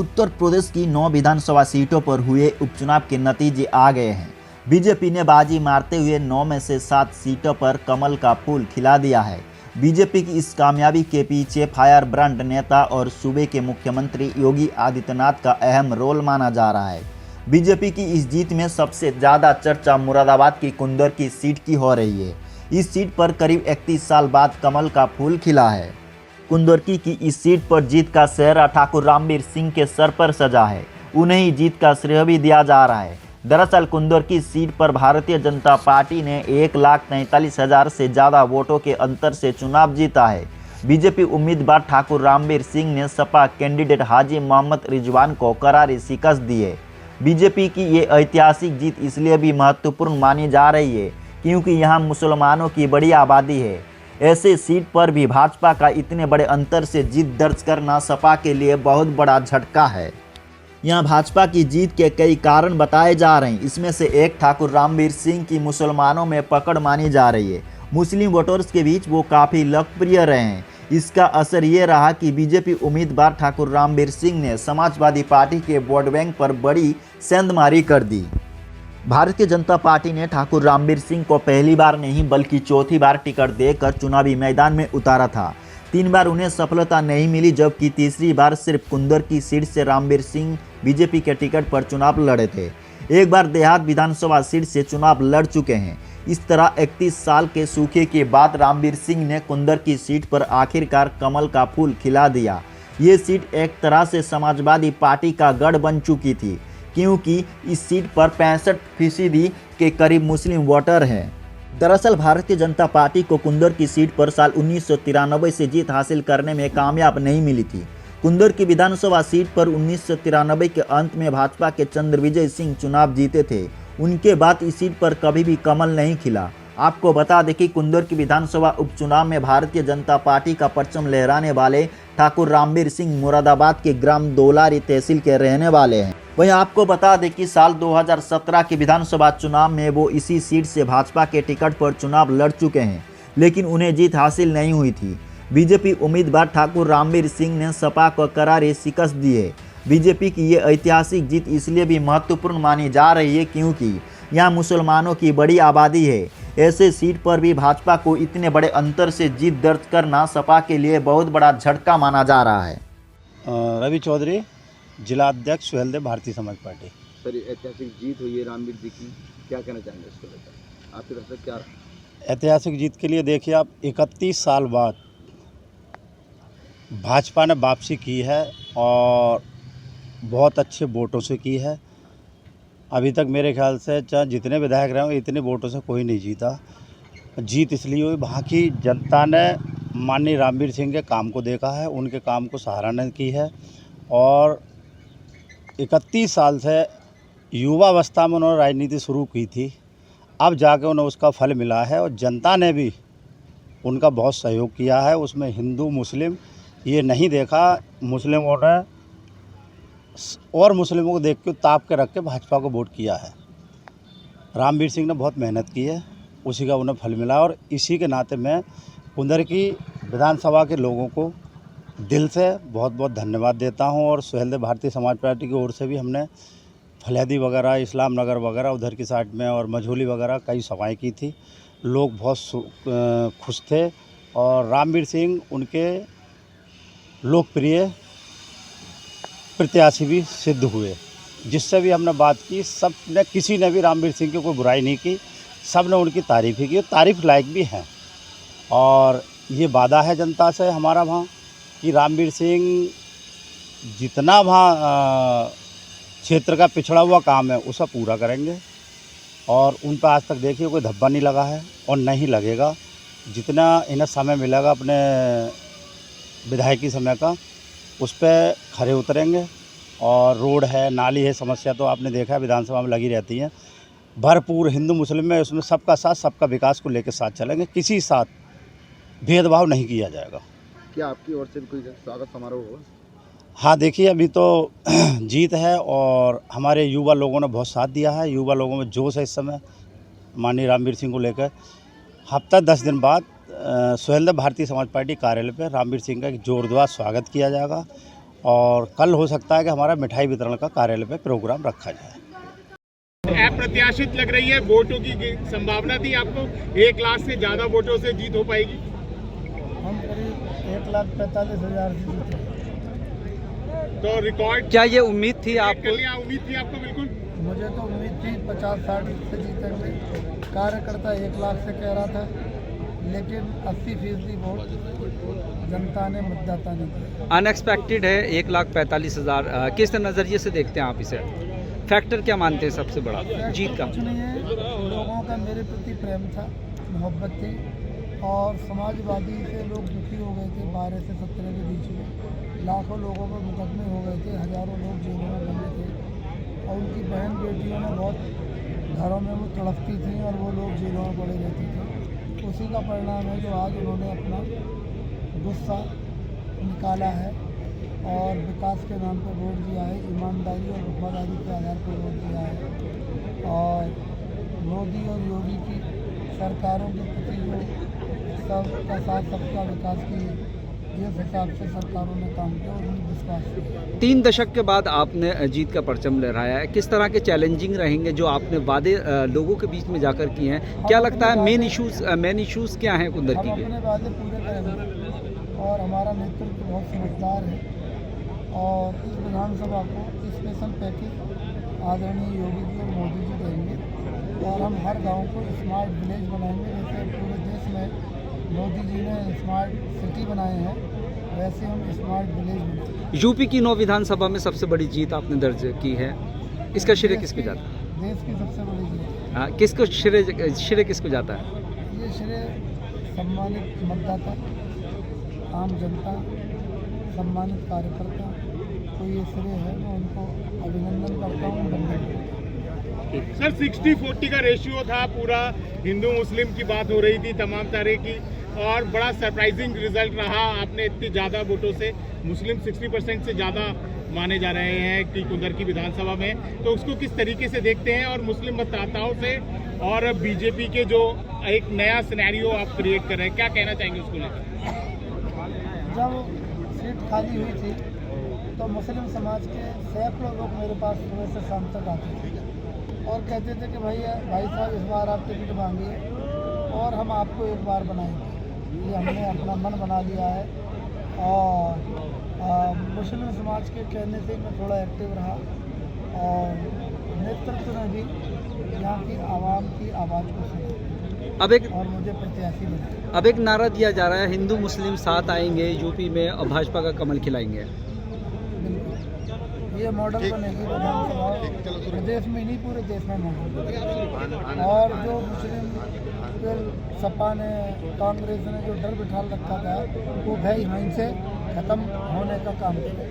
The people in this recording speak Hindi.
उत्तर प्रदेश की 9 विधानसभा सीटों पर हुए उपचुनाव के नतीजे आ गए हैं। बीजेपी ने बाजी मारते हुए 9 में से 7 सीटों पर कमल का फूल खिला दिया है। बीजेपी की इस कामयाबी के पीछे फायर ब्रांड नेता और सूबे के मुख्यमंत्री योगी आदित्यनाथ का अहम रोल माना जा रहा है। बीजेपी की इस जीत में सबसे ज़्यादा चर्चा मुरादाबाद की कुंदर की सीट की हो रही है। इस सीट पर करीब 31 साल बाद कमल का फूल खिला है। कुंदरकी की इस सीट पर जीत का सेहरा ठाकुर रामवीर सिंह के सर पर सजा है। उन्हें ही जीत का श्रेय भी दिया जा रहा है। दरअसल कुंदरकी सीट पर भारतीय जनता पार्टी ने 1,43,000 से ज़्यादा वोटों के अंतर से चुनाव जीता है। बीजेपी उम्मीदवार ठाकुर रामवीर सिंह ने सपा कैंडिडेट हाजी मोहम्मद रिजवान को करारी शिकस्त दी है। बीजेपी की ये ऐतिहासिक जीत इसलिए भी महत्वपूर्ण मानी जा रही है क्योंकि यहाँ मुसलमानों की बड़ी आबादी है। ऐसे सीट पर भी भाजपा का इतने बड़े अंतर से जीत दर्ज करना सपा के लिए बहुत बड़ा झटका है। यहाँ भाजपा की जीत के कई कारण बताए जा रहे हैं। इसमें से एक ठाकुर रामवीर सिंह की मुसलमानों में पकड़ मानी जा रही है। मुस्लिम वोटर्स के बीच वो काफ़ी लोकप्रिय रहे हैं। इसका असर ये रहा कि बीजेपी उम्मीदवार ठाकुर रामवीर सिंह ने समाजवादी पार्टी के वोट बैंक पर बड़ी सेंधमारी कर दी। भारतीय जनता पार्टी ने ठाकुर रामवीर सिंह को पहली बार नहीं बल्कि चौथी बार टिकट देकर चुनावी मैदान में उतारा था। 3 बार उन्हें सफलता नहीं मिली, जबकि तीसरी बार सिर्फ कुंदर की सीट से रामवीर सिंह बीजेपी के टिकट पर चुनाव लड़े थे। एक बार देहात विधानसभा सीट से चुनाव लड़ चुके हैं। इस तरह 31 साल के सूखे के बाद रामवीर सिंह ने कुंदर की सीट पर आखिरकार कमल का फूल खिला दिया। ये सीट एक तरह से समाजवादी पार्टी का गढ़ बन चुकी थी क्योंकि इस सीट पर 65% के करीब मुस्लिम वोटर हैं। दरअसल भारतीय जनता पार्टी को कुंदर की सीट पर साल 1993 से जीत हासिल करने में कामयाब नहीं मिली थी। कुंदर की विधानसभा सीट पर 1993 के अंत में भाजपा के चंद्रविजय सिंह चुनाव जीते थे। उनके बाद इस सीट पर कभी भी कमल नहीं खिला। आपको बता दें कि कुंदर की विधानसभा उपचुनाव में भारतीय जनता पार्टी का परचम लहराने वाले ठाकुर रामवीर सिंह मुरादाबाद के ग्राम दोलारी तहसील के रहने वाले हैं। वहीं आपको बता दें कि साल 2017 के विधानसभा चुनाव में वो इसी सीट से भाजपा के टिकट पर चुनाव लड़ चुके हैं, लेकिन उन्हें जीत हासिल नहीं हुई थी। बीजेपी उम्मीदवार ठाकुर रामवीर सिंह ने सपा को करारी शिकस्त दी है। बीजेपी की ये ऐतिहासिक जीत इसलिए भी महत्वपूर्ण मानी जा रही है क्योंकि यहाँ मुसलमानों की बड़ी आबादी है। ऐसे सीट पर भी भाजपा को इतने बड़े अंतर से जीत दर्ज करना सपा के लिए बहुत बड़ा झटका माना जा रहा है। रवि चौधरी, जिला अध्यक्ष सुहेलदेव भारतीय समाज पार्टी। सर, ऐतिहासिक जीत हुई है रामवीर जी की, क्या कहना चाहेंगे इसको लेकर? आपकी तरफ से क्या? ऐतिहासिक जीत के लिए देखिए आप, 31 साल बाद भाजपा ने वापसी की है और बहुत अच्छे वोटों से की है। अभी तक मेरे ख्याल से चाहे जितने विधायक रहे इतने वोटों से कोई नहीं जीता। जीत इसलिए हुई, वहाँ की जनता ने माननीय रामवीर सिंह के काम को देखा है, उनके काम को सराहना की है और 31 साल से युवावस्था में उन्होंने राजनीति शुरू की थी। अब जाके उन्हें उसका फल मिला है और जनता ने भी उनका बहुत सहयोग किया है। उसमें हिंदू मुस्लिम ये नहीं देखा, मुस्लिमों ने और मुस्लिमों को देख के ताप के रख के भाजपा को वोट किया है। रामवीर सिंह ने बहुत मेहनत की है, उसी का उन्हें फल मिला और इसी के नाते मैं कुंदर की विधानसभा के लोगों को दिल से बहुत बहुत धन्यवाद देता हूं। और सुहेलदेव भारतीय समाज पार्टी की ओर से भी हमने फलैदी वगैरह, इस्लाम नगर वगैरह उधर की साइड में और मझोली वगैरह कई सभाएं की थी। लोग बहुत खुश थे और रामवीर सिंह उनके लोकप्रिय प्रत्याशी भी सिद्ध हुए। जिससे भी हमने बात की, सब ने, किसी ने भी रामवीर सिंह की कोई बुराई नहीं की, सब ने उनकी तारीफ़ ही की और तारीफ़ लायक भी हैं। और ये वादा है जनता से हमारा वहाँ कि रामवीर सिंह जितना वहाँ क्षेत्र का पिछड़ा हुआ काम है उसे पूरा करेंगे और उन पर आज तक देखिए कोई धब्बा नहीं लगा है और नहीं लगेगा। जितना इन्हें समय मिलेगा अपने विधायकी समय का, उस पर खरे उतरेंगे। और रोड है, नाली है, समस्या तो आपने देखा है विधानसभा में लगी रहती है। भरपूर हिंदू मुस्लिम में उसमें सबका साथ, सबका विकास को लेकर साथ चलेंगे, किसी साथ भेदभाव नहीं किया जाएगा। क्या आपकी ओर से भी कोई स्वागत समारोह होगा? हाँ, देखिए अभी तो जीत है और हमारे युवा लोगों ने बहुत साथ दिया है। युवा लोगों में जोश है इस समय माननीय रामवीर सिंह को लेकर। हफ्ता 10 दिन बाद सुहेलदेव भारतीय समाज पार्टी कार्यालय पर रामवीर सिंह का एक जोरदार स्वागत किया जाएगा और कल हो सकता है कि हमारा मिठाई वितरण का कार्यालय पे प्रोग्राम रखा जाए। अप्रत्याशित लग रही है, वोटों की संभावना थी आपको 1 लाख से ज्यादा वोटों से जीत हो पाएगी? हम करीब 1,45,000 से जीते। तो रिकॉर्ड क्या ये उम्मीद थी कर आपको? लिया, उम्मीद थी आपको? बिल्कुल। मुझे तो उम्मीद थी 50-60 से जीतेंगे। कार्यकर्ता 1 लाख से कह रहा था, लेकिन 80% वोट जनता ने, मतदाता ने दिए। अनएक्सपेक्टेड है 1,45,000। किस नज़रिए से देखते हैं आप इसे? फैक्टर क्या मानते हैं सबसे बड़ा जीत का? कुछ नहीं है, लोगों का मेरे प्रति प्रेम था, मोहब्बत थी, और समाजवादी से लोग दुखी हो गए थे। 12 से 17 के बीच में लाखों लोगों पर मुकदमे हो गए थे, हज़ारों लोग जेलों में बंद थे, और उनकी बहन बेटियों ने बहुत घरों में वो तड़पती थी और वो लोग जेलों में पड़े रहते थे। उसी का परिणाम है जो आज उन्होंने अपना गुस्सा निकाला है और विकास के नाम पर वोट दिया है, ईमानदारी और वफादारी के आधार पर वोट दिया है। और मोदी और योगी की सरकारों के प्रति जो सबका साथ सबका विकास की जिस हिसाब से सरकारों ने काम किया उसमें विश्वास किया। 3 दशक के बाद आपने जीत का परचम लहराया है। किस तरह के चैलेंजिंग रहेंगे जो आपने वादे लोगों के बीच में जाकर किए हैं? क्या लगता है मेन इश्यूज क्या हैं कुंदरकी हम के? अपने वादे पूरे करेंगे और हमारा नेतृत्व बहुत समझदार है। और इस विधानसभा को स्पेशल पैकेज आदरणीय योगी जी और मोदी जी देंगे, और हम हर गांव को स्मार्ट विलेज बनाएंगे। जैसे पूरे देश में मोदी जी ने स्मार्ट सिटी बनाए हैं, वैसे हम स्मार्ट विलेज बनाएंगे। यूपी की 9 विधानसभा में सबसे बड़ी जीत आपने दर्ज की है, इसका श्रेय किसको जाता है? देश की सबसे बड़ी जीत। हाँ, किसको श्रेय किसको जाता है? ये श्रेय सम्मानित मतदाता, आम जनता, सम्मानित कार्यकर्ता को ये श्रेय है। मैं उनको अभिनंदन करता हूँ, वंदन करता हूँ। सर 60-40 का रेशियो था, पूरा हिंदू मुस्लिम की बात हो रही थी तमाम तरह की, और बड़ा सरप्राइजिंग रिजल्ट रहा। आपने इतनी ज़्यादा वोटों से, मुस्लिम 60% से ज़्यादा माने जा रहे हैं कि कुंदरकी विधानसभा में, तो उसको किस तरीके से देखते हैं? और मुस्लिम मतदाताओं से और बीजेपी के जो एक नया सिनेरियो आप क्रिएट कर रहे हैं, क्या कहना चाहेंगे उसको लेकर? जब सीट खाली हुई थी तो मुस्लिम समाज के सैकड़ों लोग मेरे पास सुबह से शाम तक आते थे और कहते थे कि भाई साहब इस बार आप टिकट मांगिए और हम आपको एक बार बनाएंगे। ये हमने अपना मन बना लिया है। और मुस्लिम समाज के कहने से मैं थोड़ा एक्टिव रहा, और नेतृत्व ने भी यहाँ की आवाम की आवाज़ को सुना और मुझे प्रत्याशी बनाया। अब एक नारा दिया जा रहा है, हिंदू मुस्लिम साथ आएंगे यूपी में और भाजपा का कमल खिलाएंगे। बिल्कुल, ये मॉडल बनेगी विधानसभा प्रदेश में, नहीं पूरे देश में मॉडल। और जो मुस्लिम फिर सपा ने, कांग्रेस ने जो डर बिठा रखा था, वो भय यहीं से खत्म होने का काम करेगा।